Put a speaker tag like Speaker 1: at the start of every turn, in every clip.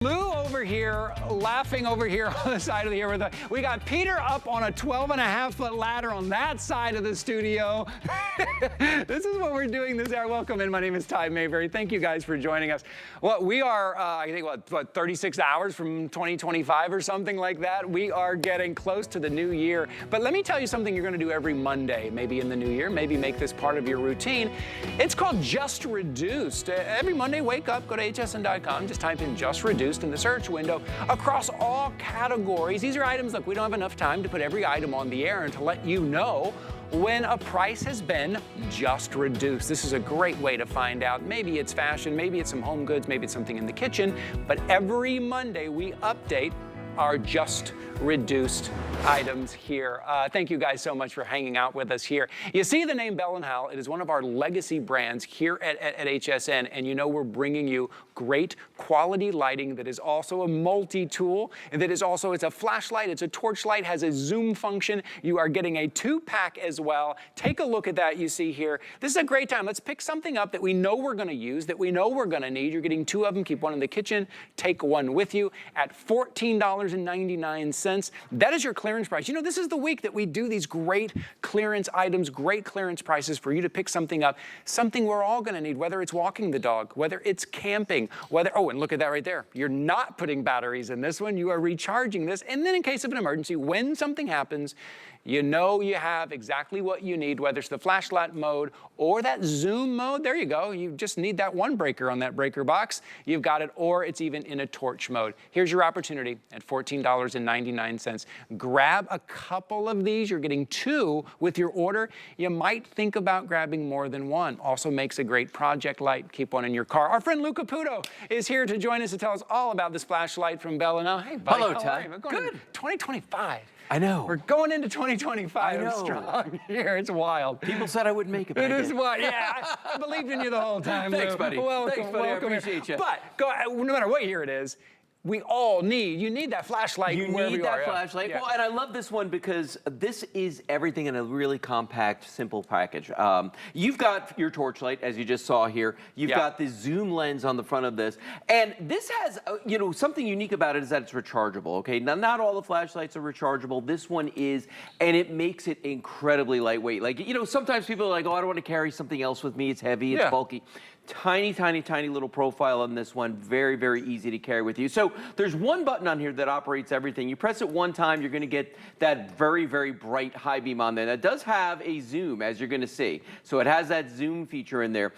Speaker 1: Lou over here, laughing over here on the side of the here with we got Peter up on a 12.5-foot ladder on that side of the studio. This is what we're doing this hour. Welcome in. My name is Ty Mayberry. Thank you guys for joining us. Well, we are, I think, what, 36 hours from 2025 or something like that. We are getting close to the new year. But let me tell you something you're going to do every Monday, maybe in the new year, maybe make this part of your routine. It's called Just Reduced. Every Monday, wake up, go to hsn.com, just type in Just Reduced in the search window across all categories. These are items, look, we don't have enough time to put every item on the air and to let you know when a price has been just reduced. This is a great way to find out. Maybe it's fashion, maybe it's some home goods, maybe it's something in the kitchen, but every Monday we update our just reduced items here. Thank you guys so much for hanging out with us here. You see the name Bell+Howell. It is one of our legacy brands here at HSN, and you know we're bringing you great quality lighting that is also a multi-tool, and that is also, it's a flashlight, it's a torch light, has a zoom function. You are getting a 2-pack as well. Take a look at that you see here. This is a great time. Let's pick something up that we know we're gonna use, that we know we're gonna need. You're getting 2 of them, keep one in the kitchen, take one with you at $14.99. That is your clearance price. You know, this is the week that we do these great clearance items, great clearance prices for you to pick something up, something we're all gonna need, whether it's walking the dog, whether it's camping, whether, oh, and look at that right there. You're not putting batteries in this one, you are recharging this, and then in case of an emergency, when something happens, you know you have exactly what you need, whether it's the flashlight mode or that zoom mode. There you go. You just need that one breaker on that breaker box. You've got it, or it's even in a torch mode. Here's your opportunity at $14.99. Grab a couple of these. You're getting 2 with your order. You might think about grabbing more than one. Also makes a great project light. Keep one in your car. Our friend Lou Caputo is here to join us to tell us all about this flashlight from Bell+Howell. Hey, buddy.
Speaker 2: Hello, Ty.
Speaker 1: Good. 2025.
Speaker 2: I know.
Speaker 1: We're going into 2025 strong here. It's wild.
Speaker 2: People said I wouldn't make it.
Speaker 1: It is wild. Yeah, I believed in you the whole time.
Speaker 2: Thanks,
Speaker 1: Lou.
Speaker 2: buddy.
Speaker 1: Welcome,
Speaker 2: Thanks, buddy.
Speaker 1: welcome.
Speaker 2: I appreciate you.
Speaker 1: But no matter what year it is, we all need, you need that flashlight.
Speaker 2: You need that flashlight.
Speaker 1: Yeah.
Speaker 2: Well, and I love this one because this is everything in a really compact, simple package. You've got your torch light, as you just saw here. You've got the zoom lens on the front of this. And this has, you know, something unique about it is that it's rechargeable, okay? Now, not all the flashlights are rechargeable. This one is, and it makes it incredibly lightweight. Like, you know, sometimes people are like, oh, I don't want to carry something else with me. It's heavy, it's bulky. Tiny, tiny, tiny little profile on this one. Very, very easy to carry with you. So there's one button on here that operates everything. You press it one time, you're going to get that very, very bright high beam on there. That does have a zoom, as you're going to see. So it has that zoom feature in there.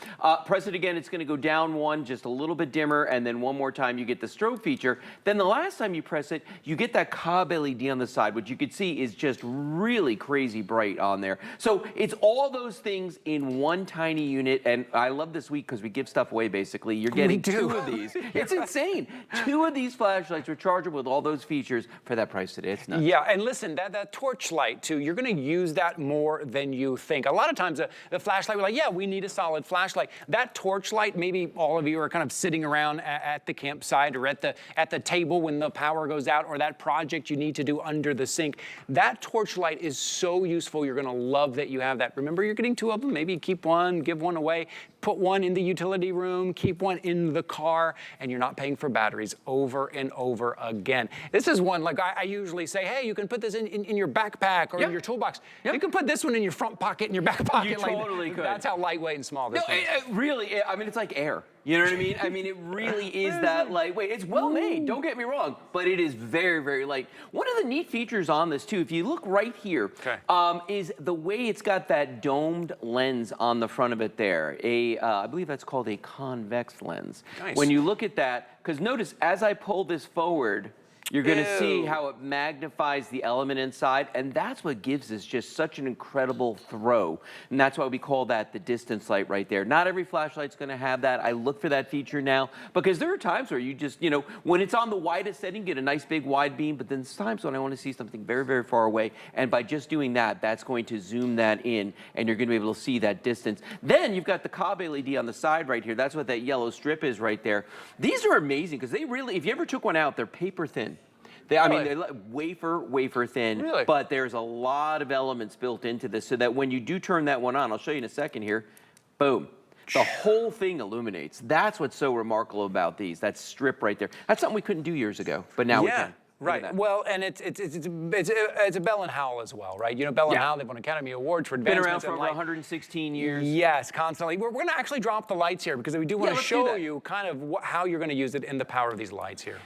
Speaker 2: Press it again, it's going to go down one, just a little bit dimmer, and then one more time you get the strobe feature. Then the last time you press it, you get that cob LED on the side, which you can see is just really crazy bright on there. So it's all those things in one tiny unit, and I love this week because we give stuff away, basically. You're getting 2 of these. It's insane. 2 of these flashlights rechargeable with all those features for that price today. It's nuts.
Speaker 1: Yeah, and listen, that torch light too, you're gonna use that more than you think. A lot of times the flashlight, we're like, yeah, we need a solid flashlight. That torch light, maybe all of you are kind of sitting around at the campsite or at the table when the power goes out, or that project you need to do under the sink. That torch light is so useful. You're gonna love that you have that. Remember, you're getting 2 of them. Maybe keep one, give one away. Put one in the utility room, keep one in the car, and you're not paying for batteries over and over again. This is one, like I usually say, hey, you can put this in your backpack or in your toolbox. You can put this one in your front pocket, in your back pocket.
Speaker 2: You totally could.
Speaker 1: That's how lightweight and small this is.
Speaker 2: Really, I mean, it's like air. You know what I mean? I mean, it really is that lightweight. It's well made, don't get me wrong, but it is very, very light. One of the neat features on this too, if you look right here, is the way it's got that domed lens on the front of it there. I believe that's called a convex lens. Nice. When you look at that, because notice as I pull this forward, you're going to see how it magnifies the element inside, and that's what gives this just such an incredible throw. And that's why we call that the distance light right there. Not every flashlight's going to have that. I look for that feature now because there are times where you just, you know, when it's on the widest setting, get a nice big wide beam, but then there's times when I want to see something very, very far away, and by just doing that, that's going to zoom that in, and you're going to be able to see that distance. Then you've got the cob LED on the side right here. That's what that yellow strip is right there. These are amazing because they really, if you ever took one out, they're paper thin. I mean, they're wafer thin, but there's a lot of elements built into this so that when you do turn that one on, I'll show you in a second here, boom. The whole thing illuminates. That's what's so remarkable about these. That strip right there. That's something we couldn't do years ago, but now we can.
Speaker 1: Right. Well, and it's a Bell+Howell as well, right? You know, Bell+Howell, they've won Academy Awards for advancements.
Speaker 2: Been around for over 116 years.
Speaker 1: Yes, constantly. We're going to actually drop the lights here because we do want to show you kind of how you're going to use it in the power of these lights here.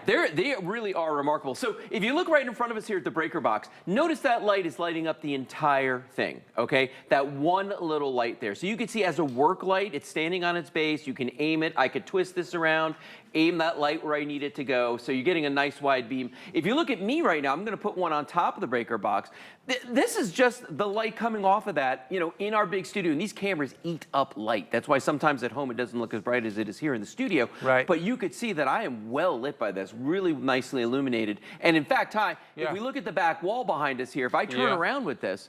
Speaker 2: They really are remarkable. So if you look right in front of us here at the breaker box, notice that light is lighting up the entire thing, okay? That one little light there. So you can see as a work light, it's standing on its base. You can aim it. I could twist this around, aim that light where I need it to go. So you're getting a nice wide beam. If you look at me right now, I'm going to put one on top of the breaker box. This is just the light coming off of that, you know, in our big studio. And these cameras eat up light. That's why sometimes at home it doesn't look as bright as it is here in the studio.
Speaker 1: Right.
Speaker 2: But you could see that I am well lit by this, really nicely illuminated. And in fact, Ty, if we look at the back wall behind us here, if I turn around with this,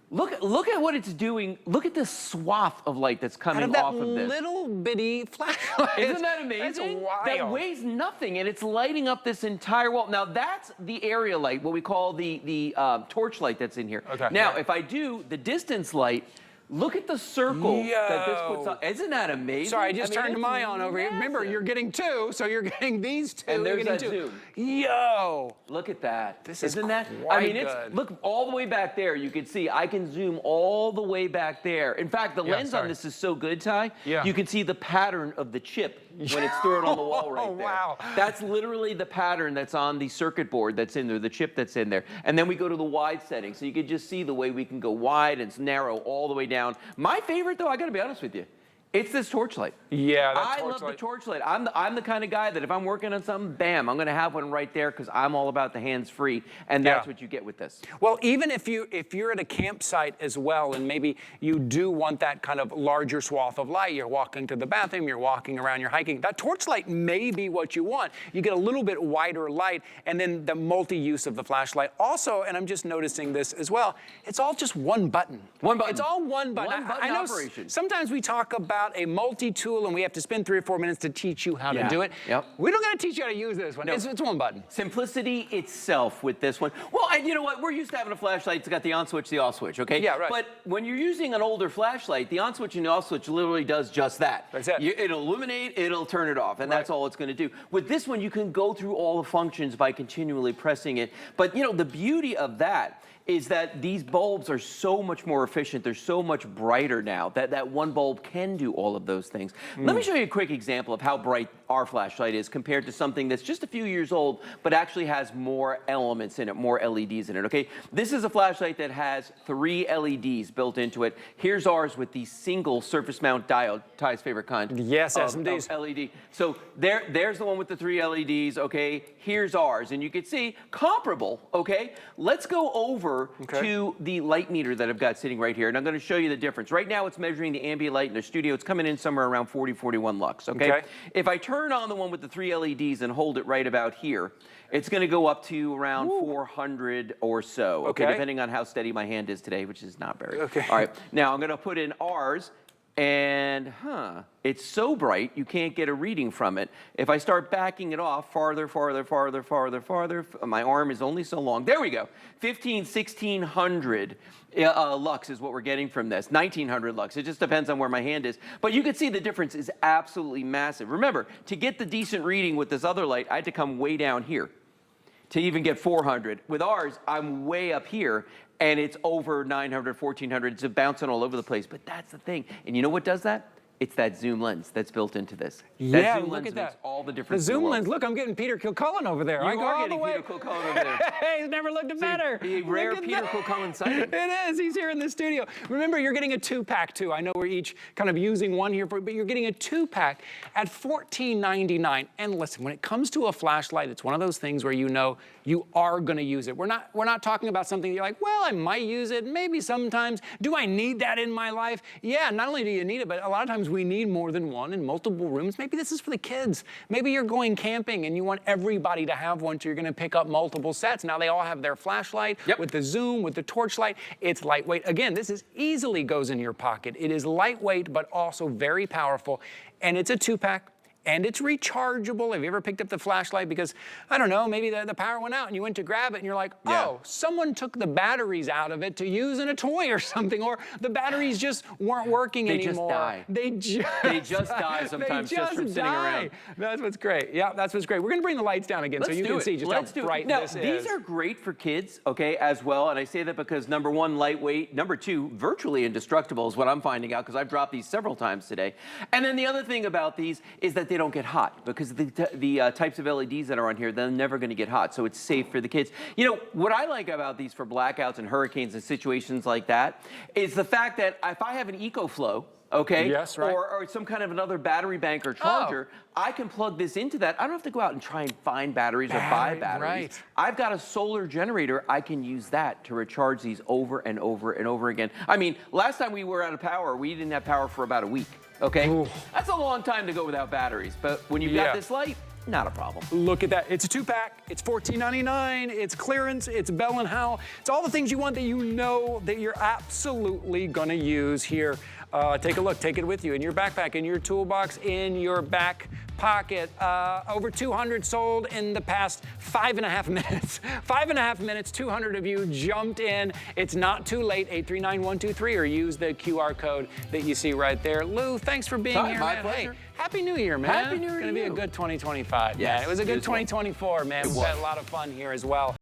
Speaker 2: look at what it's doing. Look at this swath of light that's coming off of this.
Speaker 1: Little bitty flashlight.
Speaker 2: Isn't that amazing? That weighs nothing, and it's lighting up this entire wall. Now, that's the area light, what we call the torch light that's in here.
Speaker 1: Okay.
Speaker 2: Now, if I do the distance light, look at the circle that this puts on. Isn't that amazing?
Speaker 1: Sorry, I just turned my on over here. Remember, you're getting two, so you're getting these two.
Speaker 2: And there's that zoom.
Speaker 1: Yo!
Speaker 2: Look at that.
Speaker 1: Isn't
Speaker 2: that? I mean, look all the way back there. You can see I can zoom all the way back there. In fact, the lens on this is so good, Ty. You can see the pattern of the chip when it's thrown on the wall right there.
Speaker 1: Wow.
Speaker 2: That's literally the pattern that's on the circuit board that's in there, the chip that's in there. And then we go to the wide setting, so you can just see the way we can go wide and narrow all the way down. My favorite, though, I got to be honest with you, it's this torch light.
Speaker 1: Yeah,
Speaker 2: I love the torch light. I'm the kind of guy that if I'm working on something, bam, I'm going to have one right there because I'm all about the hands-free, and that's what you get with this.
Speaker 1: Well, even if you're at a campsite as well, and maybe you do want that kind of larger swath of light, you're walking to the bathroom, you're walking around, you're hiking, that torch light may be what you want. You get a little bit wider light, and then the multi-use of the flashlight. Also, and I'm just noticing this as well, it's all just one button.
Speaker 2: One button.
Speaker 1: It's all one button.
Speaker 2: One button operation.
Speaker 1: Sometimes we talk about a multi-tool and we have to spend 3 or 4 minutes to teach you how to do it. We don't got to teach you how to use this one. It's one button.
Speaker 2: Simplicity itself with this one. Well, and you know what? We're used to having a flashlight. It's got the on switch, the off switch, okay?
Speaker 1: Yeah, right.
Speaker 2: But when you're using an older flashlight, the on switch and the off switch literally does just that.
Speaker 1: That's it.
Speaker 2: It'll illuminate, it'll turn it off, and that's all it's going to do. With this one, you can go through all the functions by continually pressing it. But, you know, the beauty of that is that these bulbs are so much more efficient. They're so much brighter now that one bulb can do all of those things. Let me show you a quick example of how bright our flashlight is compared to something that's just a few years old, but actually has more elements in it, more LEDs in it, okay? This is a flashlight that has 3 LEDs built into it. Here's ours with the single surface mount diode, Ty's favorite kind.
Speaker 1: Yes,
Speaker 2: of
Speaker 1: SMDs.
Speaker 2: LED. So there's the one with the 3 LEDs, okay? Here's ours, and you can see comparable, okay? Let's go over to the light meter that I've got sitting right here, and I'm going to show you the difference. Right now, it's measuring the ambient light in the studio. It's coming in somewhere around 40, 41 lux, okay? If I turn on the one with the 3 LEDs and hold it right about here, it's going to go up to around 400 or so, okay? Depending on how steady my hand is today, which is not very. All right, now I'm going to put in ours, and it's so bright you can't get a reading from it. If I start backing it off farther, my arm is only so long. There we go. 1600 lux is what we're getting from this. 1900 lux. It just depends on where my hand is. But you can see the difference is absolutely massive. Remember, to get the decent reading with this other light, I had to come way down here to even get 400. With ours, I'm way up here, and it's over 900, 1400. It's bouncing all over the place, but that's the thing. And you know what does that? It's that zoom lens that's built into this.
Speaker 1: Yeah,
Speaker 2: that zoom
Speaker 1: look
Speaker 2: lens
Speaker 1: at that.
Speaker 2: Makes all the difference.
Speaker 1: The zoom lens. Look, I'm getting Peter Kilcullen over there.
Speaker 2: You
Speaker 1: I go
Speaker 2: are
Speaker 1: all the
Speaker 2: getting
Speaker 1: way.
Speaker 2: Peter Kilcullen over there.
Speaker 1: Hey, he's never looked better.
Speaker 2: A rare Peter Kilcullen sighting.
Speaker 1: It is. He's here in the studio. Remember, you're getting a 2-pack too. I know we're each kind of using one here, but you're getting a 2-pack at $14.99. And listen, when it comes to a flashlight, it's one of those things where you know you are going to use it. We're not talking about something you're like, well, I might use it, maybe sometimes. Do I need that in my life? Yeah, not only do you need it, but a lot of times we need more than one in multiple rooms. Maybe this is for the kids. Maybe you're going camping and you want everybody to have one, so you're going to pick up multiple sets. Now they all have their flashlight with the zoom, with the torch light. It's lightweight. Again, this is easily goes in your pocket. It is lightweight, but also very powerful. And it's a 2-pack. and it's rechargeable. Have you ever picked up the flashlight because, I don't know, maybe the power went out and you went to grab it and you're like, oh, someone took the batteries out of it to use in a toy or something, or the batteries just weren't working anymore.
Speaker 2: They just die sometimes just from sitting around.
Speaker 1: That's what's great. Yeah, that's what's great. We're going to bring the lights down again so you can see just how bright this is.
Speaker 2: Now, these are great for kids, okay, as well. And I say that because number one, lightweight. Number two, virtually indestructible is what I'm finding out because I've dropped these several times today. And then the other thing about these is that they don't get hot because the types of LEDs that are on here, they're never going to get hot. So it's safe for the kids. You know, what I like about these for blackouts and hurricanes and situations like that is the fact that if I have an EcoFlow, okay,
Speaker 1: yes, right,
Speaker 2: or some kind of another battery bank or charger, I can plug this into that. I don't have to go out and try and find batteries or buy batteries.
Speaker 1: Right.
Speaker 2: I've got a solar generator. I can use that to recharge these over and over and over again. I mean, last time we were out of power, we didn't have power for about a week, okay? Ooh. That's a long time to go without batteries, but when you've got this light, not a problem.
Speaker 1: Look at that. It's a 2-pack. It's $14.99. It's clearance. It's Bell+Howell. It's all the things you want that you know that you're absolutely going to use here. Take a look. Take it with you in your backpack, in your toolbox, in your back pocket. Over 200 sold in the past 5.5 minutes. 5.5 minutes, 200 of you jumped in. It's not too late. 839-123 or use the QR code that you see right there. Lou, thanks for being here,
Speaker 2: my
Speaker 1: man.
Speaker 2: pleasure.
Speaker 1: Hey, Happy New Year, man.
Speaker 2: Happy New Year.
Speaker 1: It's going to be a good 2025.
Speaker 2: Yes,
Speaker 1: man. It was a good 2024, man. We've had a lot of fun here as well.